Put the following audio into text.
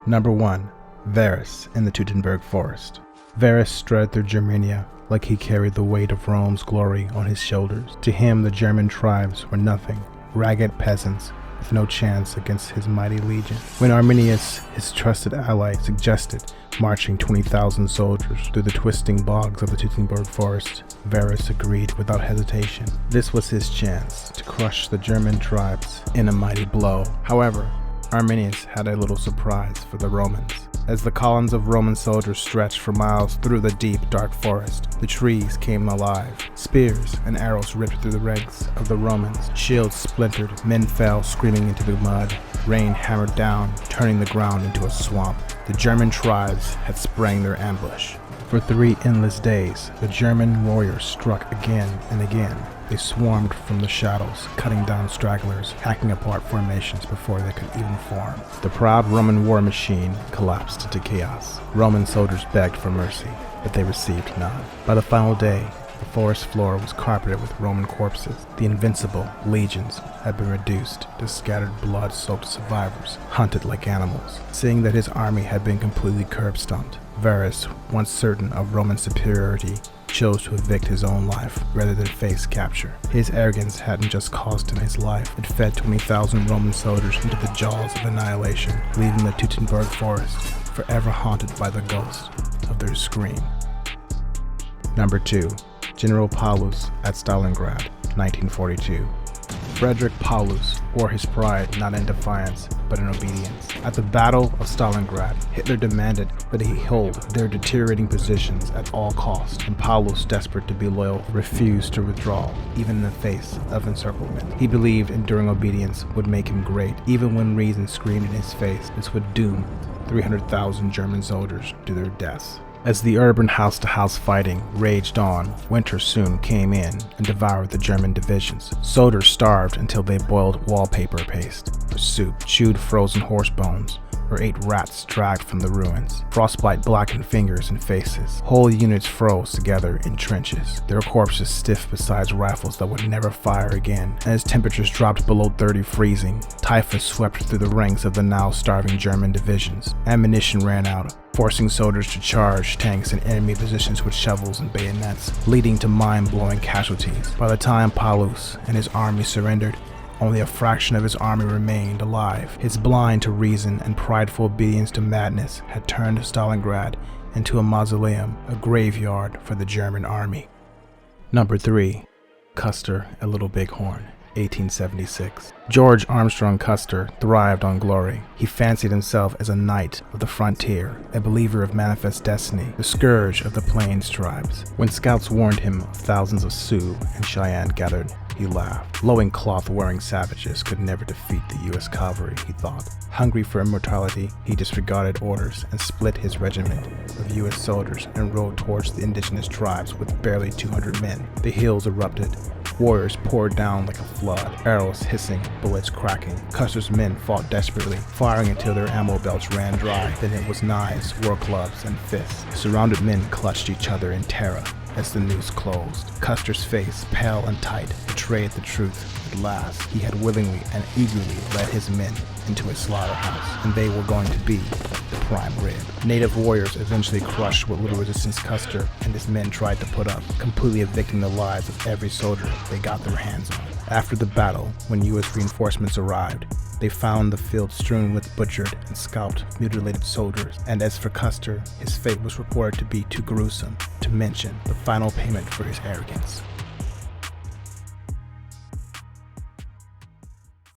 Number 1. Varus in the Teutoburg Forest. Varus strode through Germania like he carried the weight of Rome's glory on his shoulders. To him, the German tribes were nothing, ragged peasants with no chance against his mighty legion. When Arminius, his trusted ally, suggested marching 20,000 soldiers through the twisting bogs of the Teutoburg Forest, Varus agreed without hesitation. This was his chance to crush the German tribes in a mighty blow. However, Arminius had a little surprise for the Romans. As the columns of Roman soldiers stretched for miles through the deep, dark forest, the trees came alive. Spears and arrows ripped through the ranks of the Romans. Shields splintered, men fell screaming into the mud. Rain hammered down, turning the ground into a swamp. The German tribes had sprang their ambush. For 3 endless days, the German warriors struck again and again. They swarmed from the shadows, cutting down stragglers, hacking apart formations before they could even form. The proud Roman war machine collapsed into chaos. Roman soldiers begged for mercy, but they received none. By the final day, the forest floor was carpeted with Roman corpses. The invincible legions had been reduced to scattered blood-soaked survivors, hunted like animals. Seeing that his army had been completely curb-stomped, Varus, once certain of Roman superiority, chose to evict his own life rather than face capture. His arrogance hadn't just cost him his life, it fed 20,000 Roman soldiers into the jaws of annihilation, leaving the Teutoburg Forest forever haunted by the ghost of their scream. Number 2. General Paulus at Stalingrad, 1942. Frederick Paulus wore his pride not in defiance, but in obedience. At the Battle of Stalingrad, Hitler demanded that he hold their deteriorating positions at all costs, and Paulus, desperate to be loyal, refused to withdraw, even in the face of encirclement. He believed enduring obedience would make him great, even when reason screamed in his face this would doom 300,000 German soldiers to their deaths. As the urban house-to-house fighting raged on, winter soon came in and devoured the German divisions. Soldiers starved until they boiled wallpaper paste for soup, chewed frozen horse bones, or ate rats dragged from the ruins. Frostbite blackened fingers and faces. Whole units froze together in trenches, their corpses stiff beside rifles that would never fire again. And as temperatures dropped below 30 freezing, typhus swept through the ranks of the now starving German divisions. Ammunition ran out, forcing soldiers to charge tanks and enemy positions with shovels and bayonets, leading to mind-blowing casualties. By the time Paulus and his army surrendered, only a fraction of his army remained alive. His blind to reason and prideful obedience to madness had turned Stalingrad into a mausoleum, a graveyard for the German army. Number 3. Custer at Little Bighorn, 1876. George Armstrong Custer thrived on glory. He fancied himself as a knight of the frontier, a believer of manifest destiny, the scourge of the Plains tribes. When scouts warned him of thousands of Sioux and Cheyenne gathered, he laughed. Loincloth-wearing savages could never defeat the U.S. cavalry, he thought. Hungry for immortality, he disregarded orders and split his regiment of U.S. soldiers and rode towards the indigenous tribes with barely 200 men. The hills erupted. Warriors poured down like a flood, arrows hissing, bullets cracking. Custer's men fought desperately, firing until their ammo belts ran dry. Then it was knives, war clubs, and fists. Surrounded men clutched each other in terror as the noose closed. Custer's face, pale and tight, betrayed the truth. At last, he had willingly and eagerly led his men into a slaughterhouse, and they were going to be the prime rib. Native warriors eventually crushed what little resistance Custer and his men tried to put up, completely evicting the lives of every soldier they got their hands on. After the battle, when U.S. reinforcements arrived, they found the field strewn with butchered and scalped, mutilated soldiers, and as for Custer, his fate was reported to be too gruesome to mention the final payment for his arrogance.